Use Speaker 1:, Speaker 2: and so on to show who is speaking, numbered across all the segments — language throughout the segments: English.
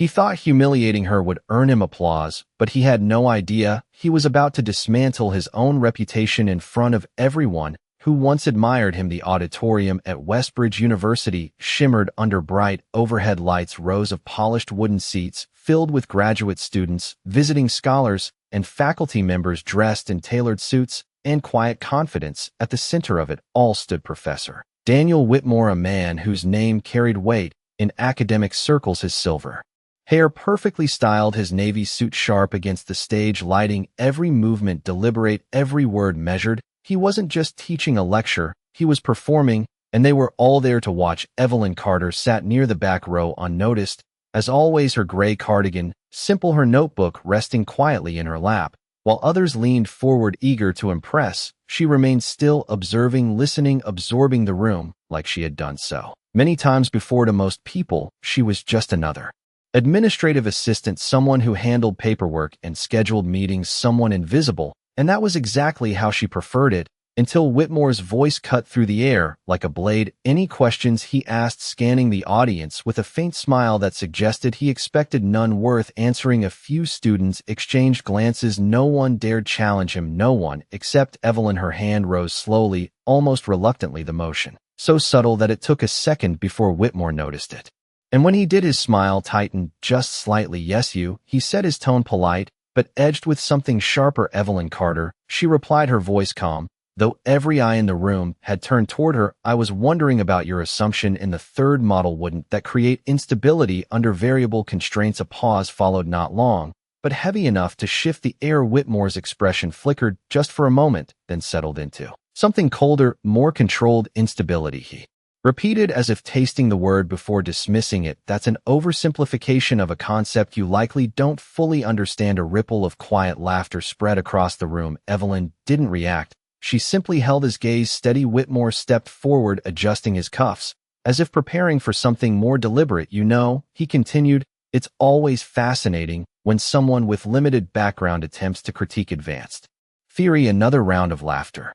Speaker 1: He thought humiliating her would earn him applause, but he had no idea he was about to dismantle his own reputation in front of everyone who once admired him. The auditorium at Westbridge University shimmered under bright overhead lights, rows of polished wooden seats filled with graduate students, visiting scholars, and faculty members dressed in tailored suits and quiet confidence. At the center of it all stood Professor Daniel Whitmore, a man whose name carried weight in academic circles. His silver hair perfectly styled, his navy suit sharp against the stage lighting, every movement deliberate, every word measured. He wasn't just teaching a lecture, he was performing, and they were all there to watch. Evelyn Carter sat near the back row, unnoticed, as always, her gray cardigan, simple, her notebook resting quietly in her lap. While others leaned forward eager to impress, she remained still, observing, listening, absorbing the room like she had done so many times before. To most people, she was just another administrative assistant, someone who handled paperwork and scheduled meetings, someone invisible, and that was exactly how she preferred it, until Whitmore's voice cut through the air like a blade. "Any questions?" he asked, scanning the audience with a faint smile that suggested he expected none worth answering. A few students exchanged glances. No one dared challenge him, no one except Evelyn. Her hand rose slowly, almost reluctantly, the motion so subtle that it took a second before Whitmore noticed it. And when he did, his smile tightened just slightly. "Yes, you," he said, his tone polite, but edged with something sharper. "Evelyn Carter," she replied, her voice calm, though every eye in the room had turned toward her. "I was wondering about your assumption in the third model. Wouldn't that create instability under variable constraints?" A pause followed, not long, but heavy enough to shift the air. Whitmore's expression flickered just for a moment, then settled into something colder, more controlled. "Instability," he repeated, as if tasting the word before dismissing it. "That's an oversimplification of a concept you likely don't fully understand." A ripple of quiet laughter spread across the room. Evelyn didn't react. She simply held his gaze steady. Whitmore stepped forward, adjusting his cuffs, as if preparing for something more deliberate. "You know," he continued, "it's always fascinating when someone with limited background attempts to critique advanced theory." Another round of laughter.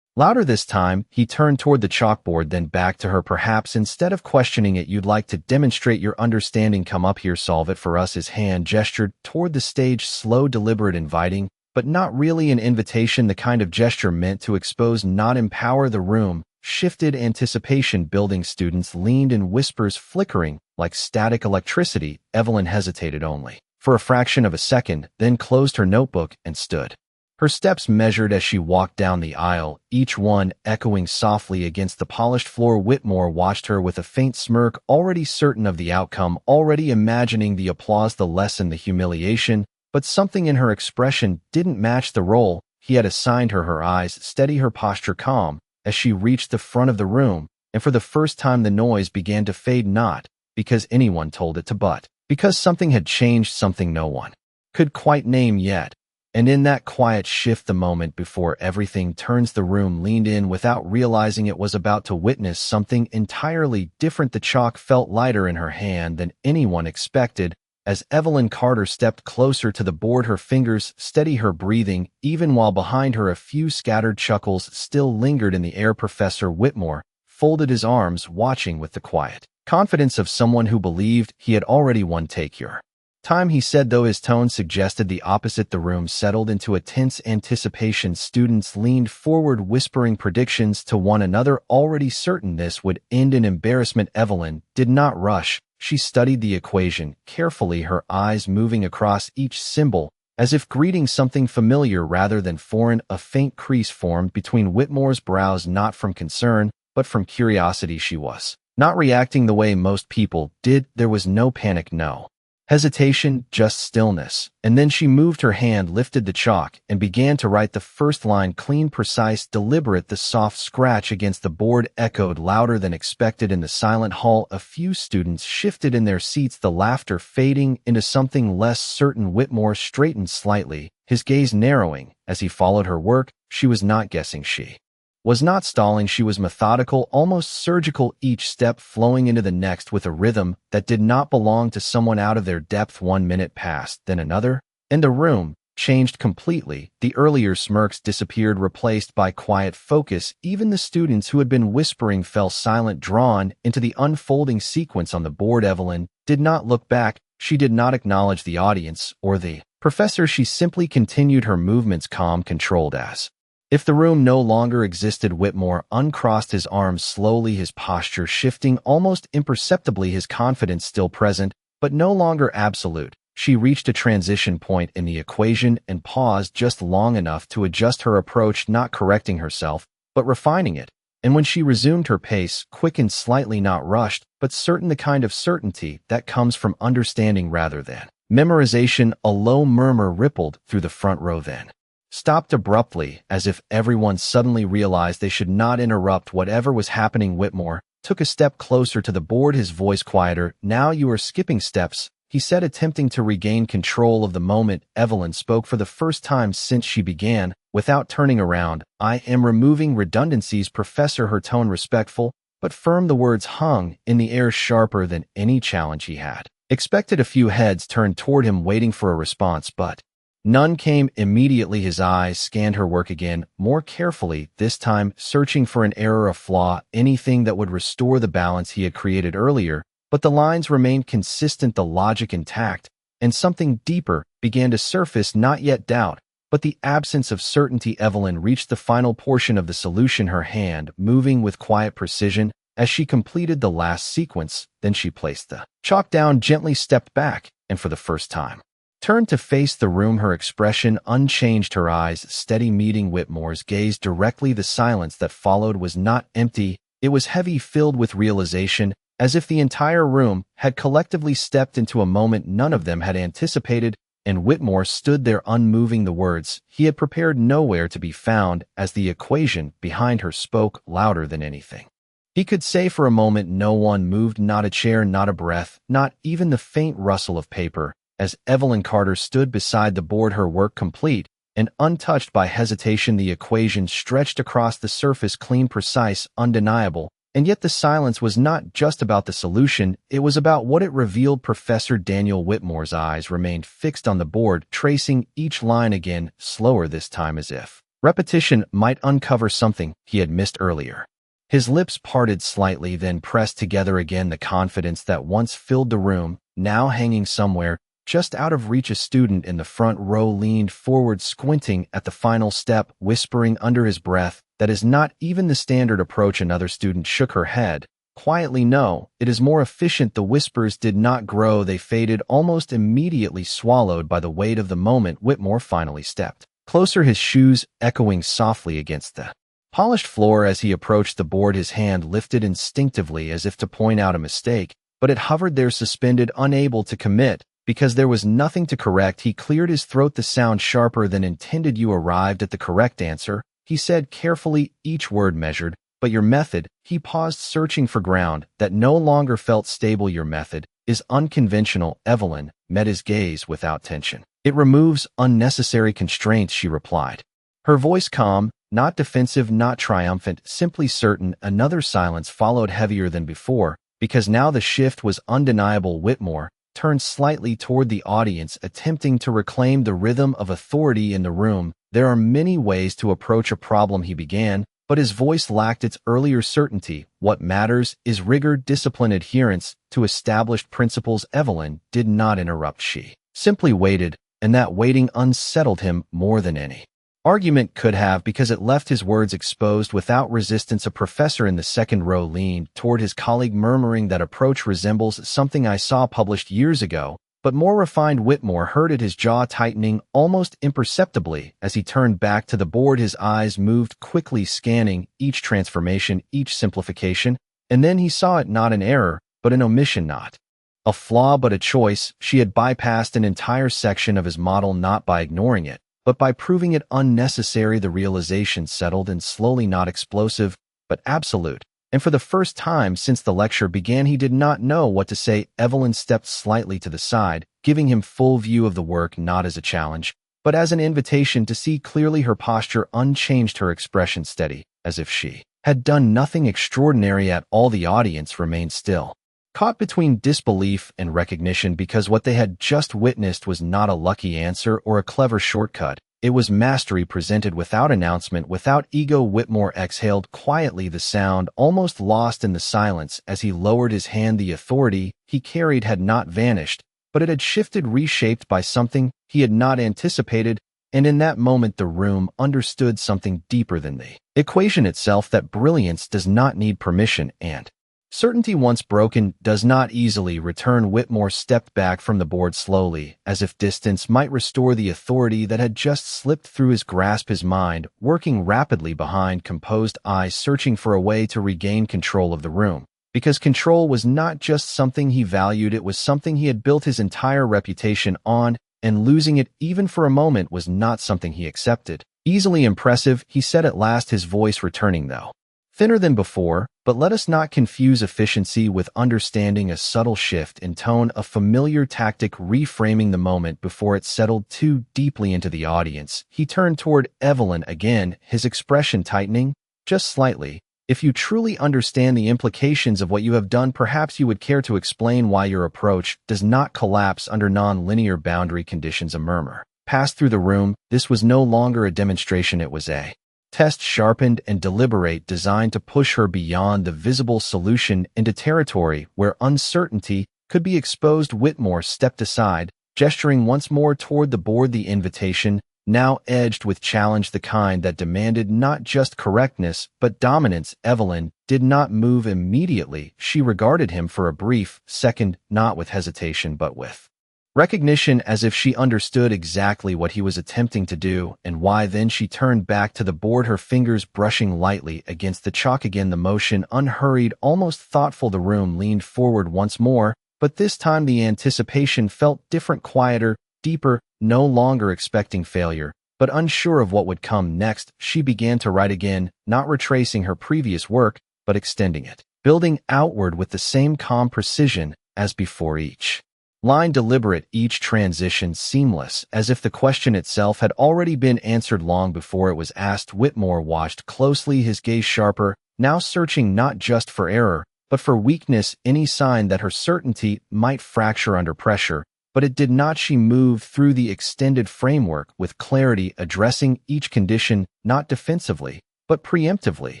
Speaker 1: Louder this time, he turned toward the chalkboard, then back to her. "Perhaps instead of questioning it, you'd like to demonstrate your understanding. Come up here, solve it for us." His hand gestured toward the stage, slow, deliberate, inviting, but not really an invitation, the kind of gesture meant to expose, not empower. The room shifted, anticipation building. Students leaned in, whispers flickering like static electricity. Evelyn hesitated only for a fraction of a second, then closed her notebook and stood. Her steps measured as she walked down the aisle, each one echoing softly against the polished floor. Whitmore watched her with a faint smirk, already certain of the outcome, already imagining the applause, the lesson, the humiliation, but something in her expression didn't match the role he had assigned her. Her eyes steady, her posture calm, as she reached the front of the room, and for the first time the noise began to fade, not because anyone told it to, but because something had changed, something no one could quite name yet. And in that quiet shift, the moment before everything turns, the room leaned in without realizing it was about to witness something entirely different. The chalk felt lighter in her hand than anyone expected as Evelyn Carter stepped closer to the board, her fingers steady, her breathing, even while behind her a few scattered chuckles still lingered in the air. Professor Whitmore folded his arms, watching with the quiet confidence of someone who believed he had already won. "Take your time," he said, though his tone suggested the opposite. The room settled into a tense anticipation. Students leaned forward, whispering predictions to one another, already certain this would end in embarrassment. Evelyn did not rush. She studied the equation carefully, her eyes moving across each symbol, as if greeting something familiar rather than foreign. A faint crease formed between Whitmore's brows, not from concern, but from curiosity. She was not reacting the way most people did. There was no panic, no hesitation, just stillness. And then she moved her hand, lifted the chalk, and began to write the first line, clean, precise, deliberate. The soft scratch against the board echoed louder than expected in the silent hall. A few students shifted in their seats, the laughter fading into something less certain. Whitmore straightened slightly, his gaze narrowing as he followed her work. She was not guessing. She was not stalling. She was methodical, almost surgical, each step flowing into the next with a rhythm that did not belong to someone out of their depth. 1 minute passed, then another, and the room changed completely. The earlier smirks disappeared, replaced by quiet focus. Even the students who had been whispering fell silent, drawn into the unfolding sequence on the board. Evelyn did not look back. She did not acknowledge the audience or the professor. She simply continued her movements, calm, controlled as if the room no longer existed. Whitmore uncrossed his arms slowly, his posture shifting almost imperceptibly, his confidence still present, but no longer absolute. She reached a transition point in the equation and paused just long enough to adjust her approach, not correcting herself, but refining it. And when she resumed her pace, quick and slightly, not rushed, but certain, the kind of certainty that comes from understanding rather than memorization, a low murmur rippled through the front row, then stopped abruptly, as if everyone suddenly realized they should not interrupt whatever was happening. Whitmore took a step closer to the board, his voice quieter. "Now you are skipping steps," he said, attempting to regain control of the moment. Evelyn spoke for the first time since she began, without turning around. "I am removing redundancies, Professor," her tone respectful but firm. The words hung in the air, sharper than any challenge he had expected. A few heads turned toward him, waiting for a response, but none came. Immediately his eyes scanned her work again, more carefully, this time searching for an error, a flaw, anything that would restore the balance he had created earlier. But the lines remained consistent, the logic intact, and something deeper began to surface, not yet doubt, but the absence of certainty. Evelyn reached the final portion of the solution, her hand moving with quiet precision as she completed the last sequence. Then she placed the chalk down, gently stepped back, and for the first time turned to face the room, her expression unchanged, her eyes steady, meeting Whitmore's gaze directly. The silence that followed was not empty, it was heavy, filled with realization, as if the entire room had collectively stepped into a moment none of them had anticipated, and Whitmore stood there unmoving. The words he had prepared nowhere to be found, as the equation behind her spoke louder than anything he could say. For a moment no one moved, not a chair, not a breath, not even the faint rustle of paper, as Evelyn Carter stood beside the board, her work complete and untouched by hesitation. The equation stretched across the surface, clean, precise, undeniable. And yet the silence was not just about the solution, it was about what it revealed. Professor Daniel Whitmore's eyes remained fixed on the board, tracing each line again, slower this time, as if repetition might uncover something he had missed earlier. His lips parted slightly, then pressed together again, the confidence that once filled the room, now hanging somewhere just out of reach. A student in the front row leaned forward, squinting at the final step, whispering under his breath, "That is not even the standard approach." Another student shook her head quietly. "No, it is more efficient." The whispers did not grow, they faded, almost immediately swallowed by the weight of the moment. Whitmore finally stepped closer, his shoes echoing softly against the polished floor. As he approached the board, his hand lifted instinctively as if to point out a mistake, but it hovered there, suspended, unable to commit. Because there was nothing to correct, he cleared his throat, the sound sharper than intended. "You arrived at the correct answer," he said carefully, each word measured. "But your method," he paused, searching for ground that no longer felt stable, "your method is unconventional." Evelyn met his gaze without tension. "It removes unnecessary constraints," she replied, her voice calm, not defensive, not triumphant, simply certain. Another silence followed, heavier than before, because now the shift was undeniable. Whitmore turned slightly toward the audience, attempting to reclaim the rhythm of authority in the room. "There are many ways to approach a problem," he began, but his voice lacked its earlier certainty. "What matters is rigor, discipline, adherence to established principles." Evelyn did not interrupt. She simply waited, and that waiting unsettled him more than any argument could have, because it left his words exposed without resistance. A professor in the second row leaned toward his colleague, murmuring, "That approach resembles something I saw published years ago, but more refined." Whitmore heard it, his jaw tightening almost imperceptibly as he turned back to the board. His eyes moved quickly, scanning each transformation, each simplification, and then he saw it, not an error, but an omission, not a flaw, but a choice. She had bypassed an entire section of his model, not by ignoring it, but by proving it unnecessary. The realization settled and slowly, not explosive, but absolute. And for the first time since the lecture began, he did not know what to say. Evelyn stepped slightly to the side, giving him full view of the work, not as a challenge, but as an invitation to see clearly. Her posture unchanged, her expression steady, as if she had done nothing extraordinary at all. The audience remained still, caught between disbelief and recognition, because what they had just witnessed was not a lucky answer or a clever shortcut. It was mastery presented without announcement, without ego. Whitmore exhaled quietly, the sound almost lost in the silence as he lowered his hand. The authority he carried had not vanished, but it had shifted, reshaped by something he had not anticipated, and in that moment the room understood something deeper than the equation itself, that brilliance does not need permission and certainty once broken does not easily return. Whitmore stepped back from the board slowly, as if distance might restore the authority that had just slipped through his grasp, his mind working rapidly behind composed eyes, searching for a way to regain control of the room. Because control was not just something he valued, it was something he had built his entire reputation on, and losing it even for a moment was not something he accepted. Easily impressive, he said at last, his voice returning, though thinner than before, but let us not confuse efficiency with understanding. A subtle shift in tone, a familiar tactic, reframing the moment before it settled too deeply into the audience. He turned toward Evelyn again, his expression tightening, just slightly. If you truly understand the implications of what you have done, perhaps you would care to explain why your approach does not collapse under non-linear boundary conditions. A murmur passed through the room. This was no longer a demonstration, it was a test, sharpened and deliberate, designed to push her beyond the visible solution into territory where uncertainty could be exposed. Whitmore stepped aside, gesturing once more toward the board, the invitation now edged with challenge, the kind that demanded not just correctness but dominance. Evelyn did not move immediately. She regarded him for a brief second, not with hesitation but with recognition, as if she understood exactly what he was attempting to do and why. Then she turned back to the board, her fingers brushing lightly against the chalk again, the motion unhurried, almost thoughtful. The room leaned forward once more, but this time the anticipation felt different, quieter, deeper. No longer expecting failure, but unsure of what would come next, she began to write again, not retracing her previous work, but extending it, building outward with the same calm precision as before. Each line deliberate, each transition seamless, as if the question itself had already been answered long before it was asked. Whitmore watched closely, his gaze sharper, now searching not just for error, but for weakness, any sign that her certainty might fracture under pressure. But it did not. She moved through the extended framework with clarity, addressing each condition not defensively, but preemptively,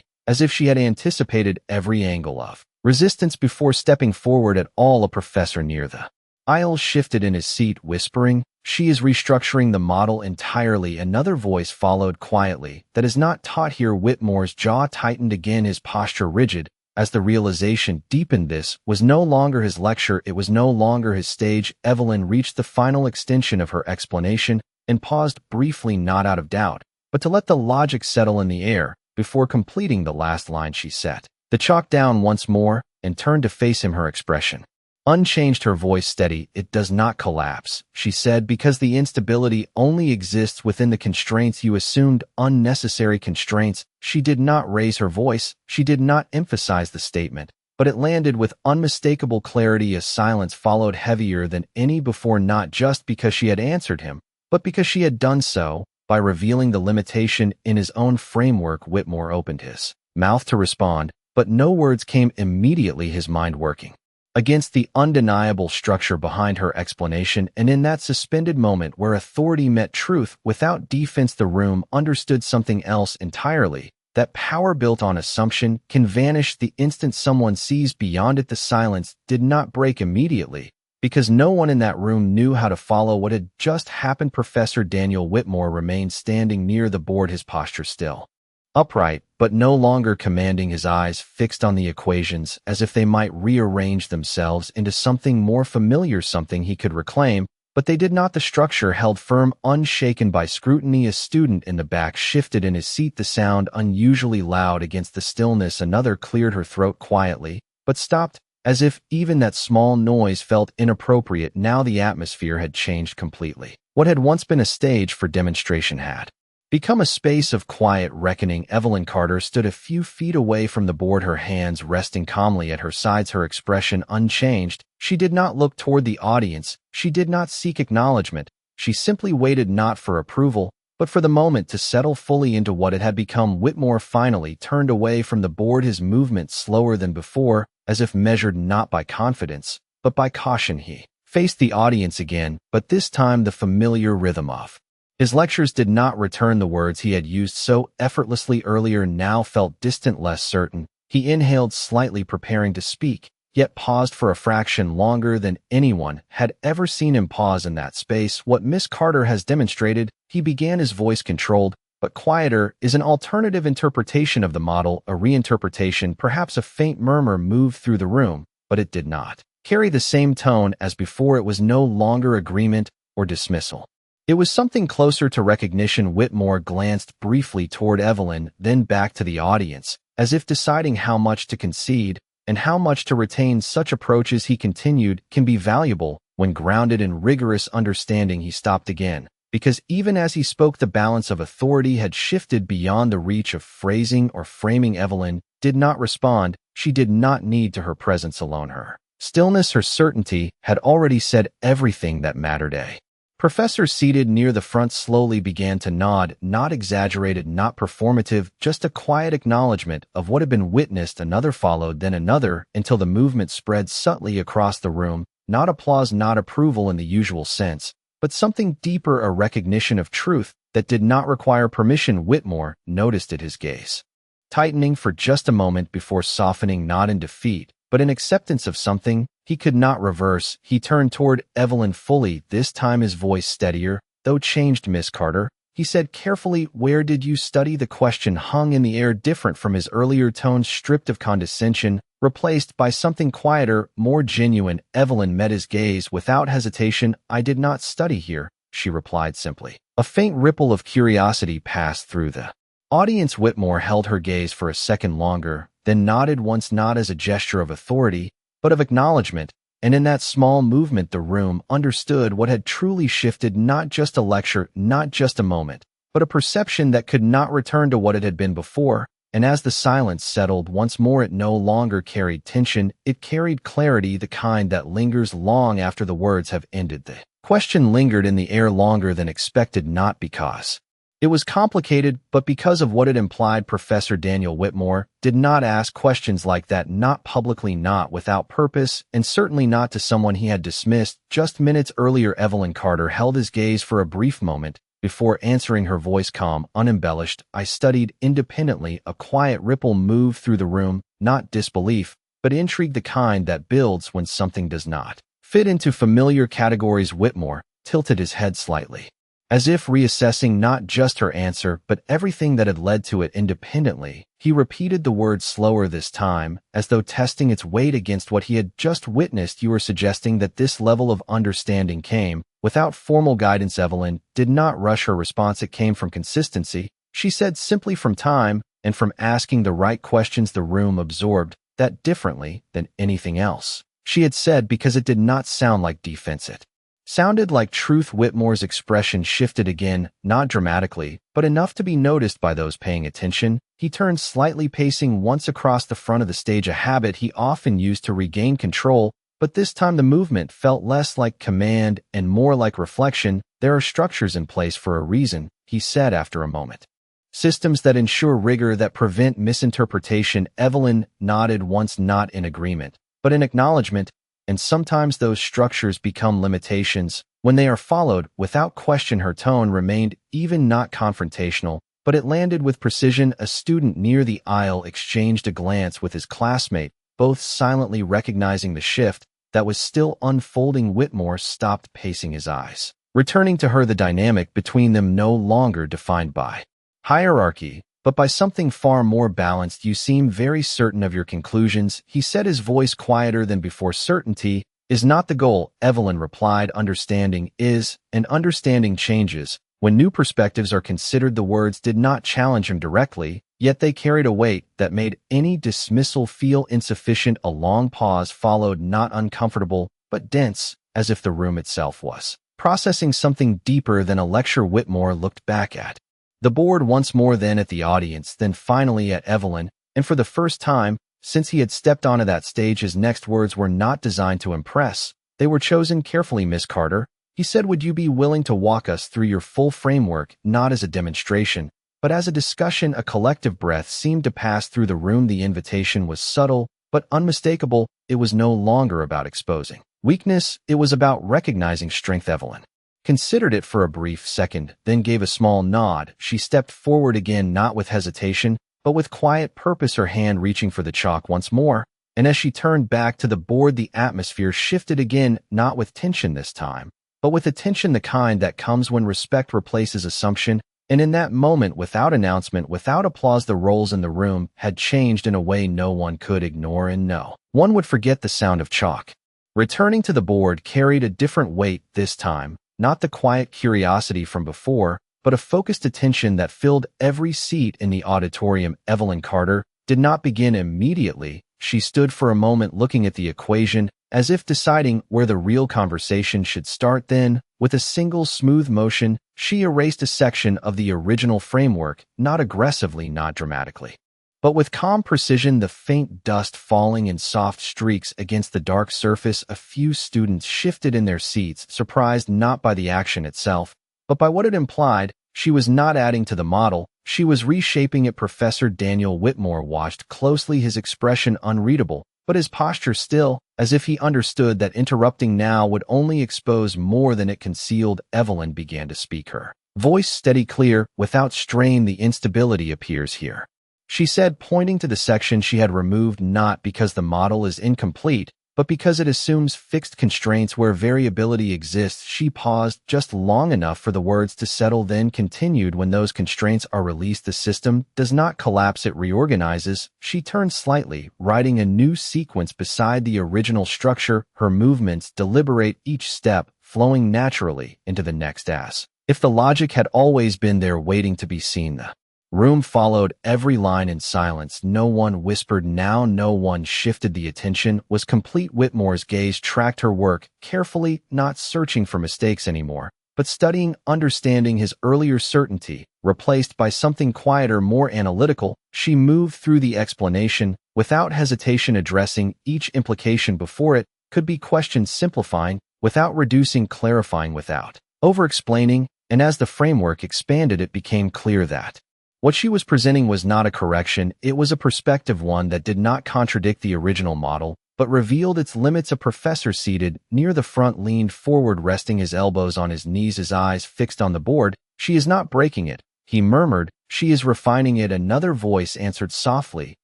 Speaker 1: as if she had anticipated every angle of resistance before stepping forward at all. A professor near the aisle shifted in his seat, whispering, "She is restructuring the model entirely." Another voice followed quietly, "That is not taught here." Whitmore's jaw tightened again, his posture rigid, as the realization deepened. This was no longer his lecture, it was no longer his stage. Evelyn reached the final extension of her explanation and paused briefly, not out of doubt, but to let the logic settle in the air. Before completing the last line, she set the chalk down once more and turned to face him, her expression unchanged, her voice steady. "It does not collapse," she said, "because the instability only exists within the constraints you assumed, unnecessary constraints." She did not raise her voice, she did not emphasize the statement, but it landed with unmistakable clarity. A silence followed, heavier than any before, not just because she had answered him, but because she had done so by revealing the limitation in his own framework. Whitmore opened his mouth to respond, but no words came immediately, his mind working against the undeniable structure behind her explanation. And in that suspended moment where authority met truth without defense, the room understood something else entirely. That power built on assumption can vanish the instant someone sees beyond it. The silence did not break immediately, because no one in that room knew how to follow what had just happened. Professor Daniel Whitmore remained standing near the board, his posture still upright, but no longer commanding, his eyes fixed on the equations as if they might rearrange themselves into something more familiar, something he could reclaim, but they did not. The structure held firm, unshaken by scrutiny. A student in the back shifted in his seat, the sound unusually loud against the stillness. Another cleared her throat quietly, but stopped, as if even that small noise felt inappropriate. Now the atmosphere had changed completely. What had once been a stage for demonstration had become a space of quiet reckoning. Evelyn Carter stood a few feet away from the board, her hands resting calmly at her sides, her expression unchanged. She did not look toward the audience. She did not seek acknowledgment. She simply waited, not for approval, but for the moment to settle fully into what it had become. Whitmore finally turned away from the board, his movement slower than before, as if measured not by confidence, but by caution. He faced the audience again, but this time the familiar rhythm of his lectures did not return. The words he had used so effortlessly earlier now felt distant, less certain. He inhaled slightly, preparing to speak, yet paused for a fraction longer than anyone had ever seen him pause in that space. What Miss Carter has demonstrated, he began, his voice controlled, but quieter, is an alternative interpretation of the model, a reinterpretation. Perhaps a faint murmur moved through the room, but it did not carry the same tone as before. It was no longer agreement or dismissal. It was something closer to recognition. Whitmore glanced briefly toward Evelyn, then back to the audience, as if deciding how much to concede and how much to retain. Such approaches, he continued, can be valuable when grounded in rigorous understanding. He stopped again, because even as he spoke, the balance of authority had shifted beyond the reach of phrasing or framing. Evelyn did not respond. She did not need to. Her presence alone, her stillness, her certainty, had already said everything that mattered. A professor seated near the front slowly began to nod, not exaggerated, not performative, just a quiet acknowledgment of what had been witnessed. Another followed, then another, until the movement spread subtly across the room. Not applause, not approval in the usual sense, but something deeper, a recognition of truth that did not require permission. Whitmore noticed it, his gaze tightening for just a moment before softening, not in defeat, but in acceptance of something he could not reverse. He turned toward Evelyn fully, this time his voice steadier, though changed. Miss Carter, he said carefully, where did you study? The question hung in the air, different from his earlier tones, stripped of condescension, replaced by something quieter, more genuine. Evelyn met his gaze without hesitation. I did not study here, she replied simply. A faint ripple of curiosity passed through the audience. Whitmore held her gaze for a second longer, then nodded once, not as a gesture of authority, but of acknowledgment, and in that small movement the room understood what had truly shifted. Not just a lecture, not just a moment, but a perception that could not return to what it had been before. And as the silence settled once more, it no longer carried tension, it carried clarity, the kind that lingers long after the words have ended. The question lingered in the air longer than expected, not because it was complicated, but because of what it implied. Professor Daniel Whitmore did not ask questions like that, not publicly, not without purpose, and certainly not to someone he had dismissed just minutes earlier. Evelyn Carter held his gaze for a brief moment before answering, her voice calm, unembellished. I studied independently. A quiet ripple moved through the room, not disbelief, but intrigue, the kind that builds when something does not fit into familiar categories. Whitmore tilted his head slightly, as if reassessing not just her answer, but everything that had led to it. Independently, he repeated the word slower this time, as though testing its weight against what he had just witnessed. You were suggesting that this level of understanding came without formal guidance. Evelyn did not rush her response. It came from consistency, she said simply, from time, and from asking the right questions. The room absorbed that differently than anything else she had said, because it did not sound like defense. It sounded like truth. Whitmore's expression shifted again, not dramatically, but enough to be noticed by those paying attention. He turned slightly, pacing once across the front of the stage, a habit he often used to regain control, but this time the movement felt less like command and more like reflection. There are structures in place for a reason, he said after a moment. Systems that ensure rigor, that prevent misinterpretation. Evelyn nodded once, not in agreement, but in acknowledgement. And sometimes those structures become limitations when they are followed without question. Her tone remained even, not confrontational, but it landed with precision. A student near the aisle exchanged a glance with his classmate, both silently recognizing the shift that was still unfolding. Whitmore stopped pacing, his eyes returning to her, the dynamic between them no longer defined by hierarchy, but by something far more balanced. You seem very certain of your conclusions, he said, his voice quieter than before. Certainty is not the goal, Evelyn replied. Understanding is, and understanding changes when new perspectives are considered. The words did not challenge him directly, yet they carried a weight that made any dismissal feel insufficient. A long pause followed, not uncomfortable, but dense, as if the room itself was processing something deeper than a lecture. Whitmore looked back at the board once more, then at the audience, then finally at Evelyn, and for the first time since he had stepped onto that stage, his next words were not designed to impress. They were chosen carefully. Miss Carter, he said, would you be willing to walk us through your full framework, not as a demonstration, but as a discussion? A collective breath seemed to pass through the room. The invitation was subtle, but unmistakable. It was no longer about exposing weakness, it was about recognizing strength. Evelyn considered it for a brief second, then gave a small nod. She stepped forward again, not with hesitation, but with quiet purpose, her hand reaching for the chalk once more. and as she turned back to the board, the atmosphere shifted again, not with tension this time, but with attention, the kind that comes when respect replaces assumption. And in that moment, without announcement, without applause, the roles in the room had changed in a way no one could ignore, and no one would forget. The sound of chalk returning to the board carried a different weight this time, not the quiet curiosity from before, but a focused attention that filled every seat in the auditorium. Evelyn Carter did not begin immediately. She stood for a moment looking at the equation, as if deciding where the real conversation should start. Then, with a single smooth motion, she erased a section of the original framework, not aggressively, not dramatically, but with calm precision, the faint dust falling in soft streaks against the dark surface. A few students shifted in their seats, surprised not by the action itself, but by what it implied. She was not adding to the model, she was reshaping it. Professor Daniel Whitmore watched closely, his expression unreadable, but his posture still, as if he understood that interrupting now would only expose more than it concealed. Evelyn began to speak, her voice steady, clear, without strain. The instability appears here, she said, pointing to the section she had removed, not because the model is incomplete, but because it assumes fixed constraints where variability exists. She paused just long enough for the words to settle, then continued, when those constraints are released, the system does not collapse, it reorganizes. She turned slightly, writing a new sequence beside the original structure, her movements deliberate, each step flowing naturally into the next, as if the logic had always been there waiting to be seen. The room followed every line in silence. No one whispered now, no one shifted. The attention was complete. Whitmore's gaze tracked her work carefully, not searching for mistakes anymore, but studying, understanding. His earlier certainty replaced by something quieter, more analytical. She moved through the explanation without hesitation, addressing each implication before it could be questioned, simplifying without reducing, clarifying without over-explaining. And as the framework expanded, it became clear that what she was presenting was not a correction, it was a perspective, one that did not contradict the original model, but revealed its limits. A professor seated near the front leaned forward, resting his elbows on his knees, his eyes fixed on the board. She is not breaking it, he murmured. She is refining it. Another voice answered softly.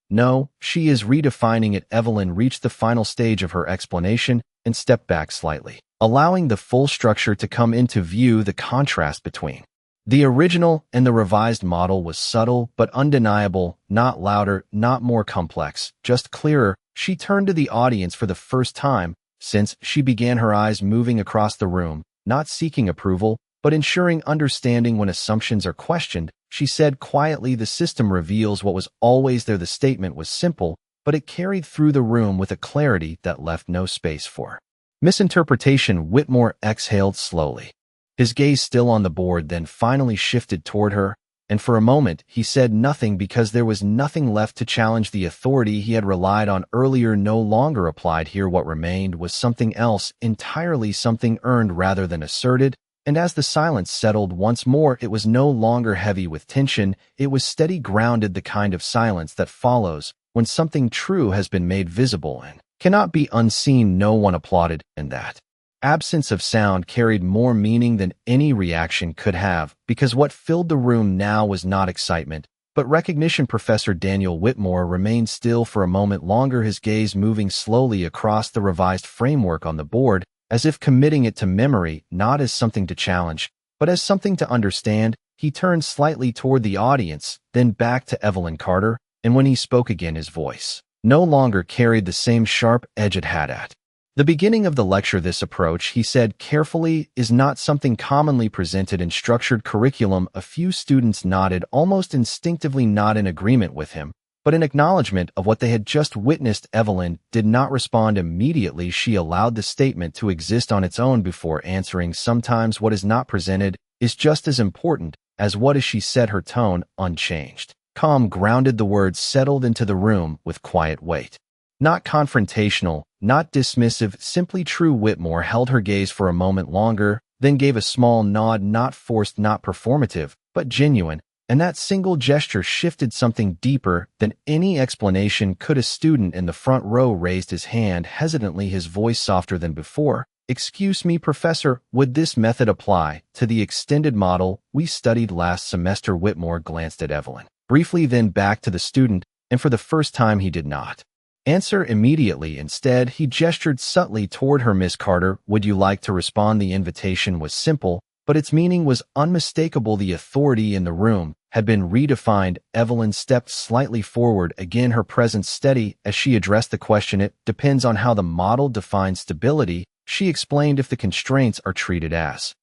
Speaker 1: No, she is redefining it. Evelyn reached the final stage of her explanation and stepped back slightly, allowing the full structure to come into view. The contrast between the original and the revised model was subtle but undeniable, not louder, not more complex, just clearer. She turned to the audience for the first time since she began, her eyes moving across the room, not seeking approval, but ensuring understanding when assumptions are questioned. She said quietly, the system reveals what was always there. The statement was simple, but it carried through the room with a clarity that left no space for misinterpretation. Whitmore exhaled slowly, his gaze still on the board, then finally shifted toward her, and for a moment he said nothing because there was nothing left to challenge. The authority he had relied on earlier no longer applied here. What remained was something else entirely, something earned rather than asserted. And as the silence settled once more, it was no longer heavy with tension, it was steady, grounded, the kind of silence that follows when something true has been made visible and cannot be unseen. No one applauded, and that absence of sound carried more meaning than any reaction could have, because what filled the room now was not excitement, but recognition. Professor Daniel Whitmore remained still for a moment longer, his gaze moving slowly across the revised framework on the board, as if committing it to memory, not as something to challenge, but as something to understand. He turned slightly toward the audience, then back to Evelyn Carter, and when he spoke again, his voice no longer carried the same sharp edge it had at the beginning of the lecture. This approach, he said carefully, is not something commonly presented in structured curriculum. A few students nodded, almost instinctively, not in agreement with him, but in acknowledgement of what they had just witnessed. Evelyn did not respond immediately. She allowed the statement to exist on its own before answering. Sometimes what is not presented is just as important as what is, she said, her tone unchanged, calm, grounded. The words settled into the room with quiet weight. Not confrontational, not dismissive, simply true. Whitmore held her gaze for a moment longer, then gave a small nod, not forced, not performative, but genuine, and that single gesture shifted something deeper than any explanation could. A student in the front row raised his hand hesitantly, his voice softer than before. Excuse me, Professor, would this method apply to the extended model we studied last semester? Whitmore glanced at Evelyn briefly, then back to the student, and for the first time he did not answer immediately. Instead, he gestured subtly toward her. Miss Carter, would you like to respond? The invitation was simple, but its meaning was unmistakable. The authority in the room had been redefined. Evelyn stepped slightly forward, again her presence steady as she addressed the question. It depends on how the model defines stability, she explained. If the constraints are treated as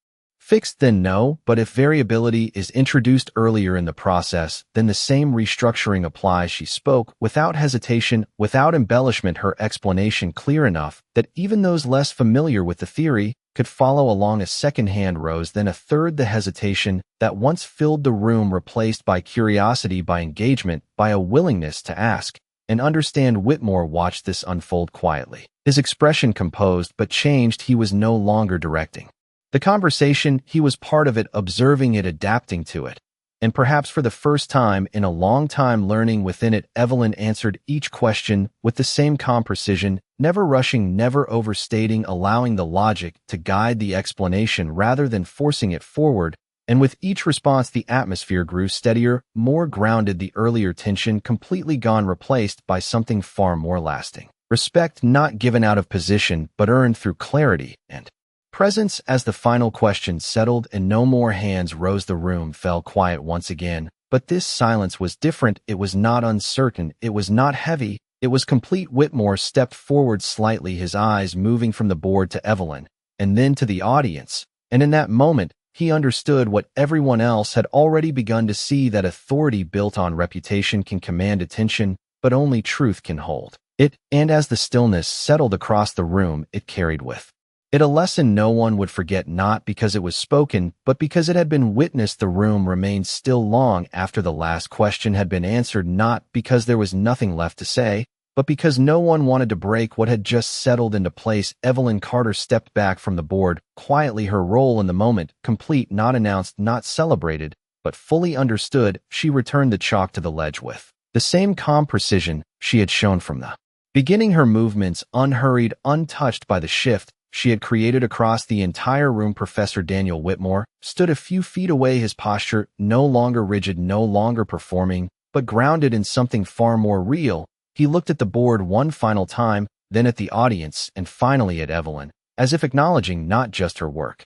Speaker 1: fixed, then no, but if variability is introduced earlier in the process, then the same restructuring applies. She spoke without hesitation, without embellishment, her explanation clear enough that even those less familiar with the theory could follow along. A second hand rose, then a third. The hesitation that once filled the room replaced by curiosity, by engagement, by a willingness to ask and understand. Whitmore watched this unfold quietly. His expression composed but changed. He was no longer directing the conversation, he was part of it, observing it, adapting to it, and perhaps for the first time in a long time learning within it. Evelyn answered each question with the same calm precision, never rushing, never overstating, allowing the logic to guide the explanation rather than forcing it forward. And with each response, the atmosphere grew steadier, more grounded, the earlier tension completely gone, replaced by something far more lasting. Respect not given out of position, but earned through clarity and presence. As the final question settled and no more hands rose, the room fell quiet once again. But this silence was different. It was not uncertain. It was not heavy. It was complete. Whitmore stepped forward slightly, his eyes moving from the board to Evelyn, and then to the audience. And in that moment, he understood what everyone else had already begun to see, that authority built on reputation can command attention, but only truth can hold it. And as the stillness settled across the room, it carried with it a lesson no one would forget, not because it was spoken, but because it had been witnessed. The room remained still long after the last question had been answered, not because there was nothing left to say, but because no one wanted to break what had just settled into place. Evelyn Carter stepped back from the board, quietly, her role in the moment complete, not announced, not celebrated, but fully understood. She returned the chalk to the ledge with the same calm precision she had shown from the beginning, her movements unhurried, untouched by the shift she had created across the entire room. Professor Daniel Whitmore stood a few feet away, his posture no longer rigid, no longer performing, but grounded in something far more real. He looked at the board one final time, then at the audience, and finally at Evelyn, as if acknowledging not just her work,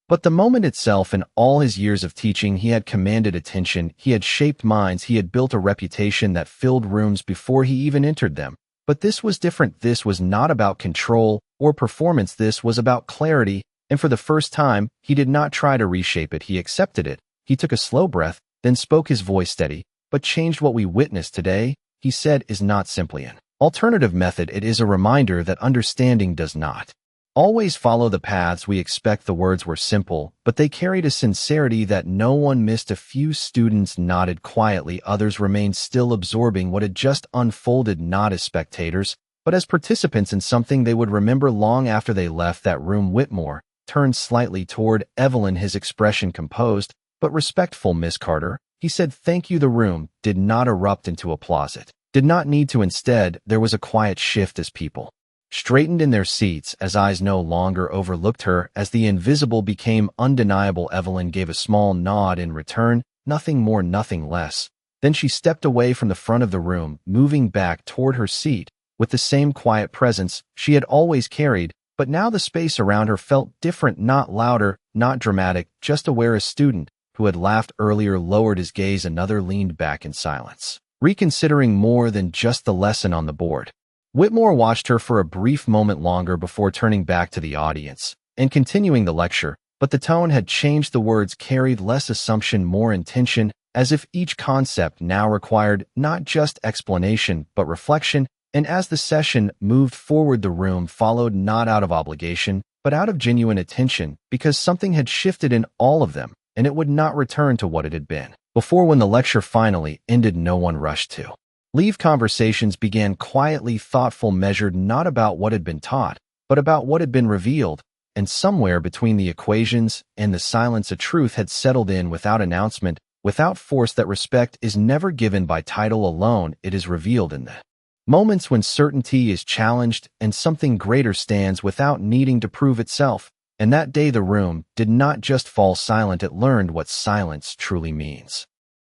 Speaker 1: but the moment itself. In all his years of teaching, he had commanded attention, he had shaped minds, he had built a reputation that filled rooms before he even entered them. But this was different. This was not about control or performance. This was about clarity, and for the first time, he did not try to reshape it. He accepted it. He took a slow breath, then spoke, his voice steady. But changed. What we witness today, he said, is not simply an alternative method. It is a reminder that understanding does not always follow the paths we expect. The words were simple, but they carried a sincerity that no one missed. A few students nodded quietly, others remained still, absorbing what had just unfolded, not as spectators, but as participants in something they would remember long after they left that room. Whitmore turned slightly toward Evelyn, his expression composed but respectful. Miss Carter, he said, thank you. The room did not erupt into applause. It did not need to. Instead, there was a quiet shift as people straightened in their seats, as eyes no longer overlooked her, as the invisible became undeniable. Evelyn gave a small nod in return, nothing more, nothing less. Then she stepped away from the front of the room, moving back toward her seat with the same quiet presence she had always carried, but now the space around her felt different, not louder, not dramatic, just aware. A student who had laughed earlier lowered his gaze, another leaned back in silence, reconsidering more than just the lesson on the board. Whitmore watched her for a brief moment longer before turning back to the audience and continuing the lecture, but the tone had changed. The words carried less assumption, more intention, as if each concept now required not just explanation but reflection. And as the session moved forward, the room followed, not out of obligation, but out of genuine attention, because something had shifted in all of them, and it would not return to what it had been before. When the lecture finally ended, no one rushed to leave. Conversations began quietly, thoughtful, measured, not about what had been taught, but about what had been revealed. And somewhere between the equations and the silence, a truth had settled in without announcement, without force, that respect is never given by title alone. It is revealed in the moments when certainty is challenged and something greater stands without needing to prove itself. And that day the room did not just fall silent, it learned what silence truly means.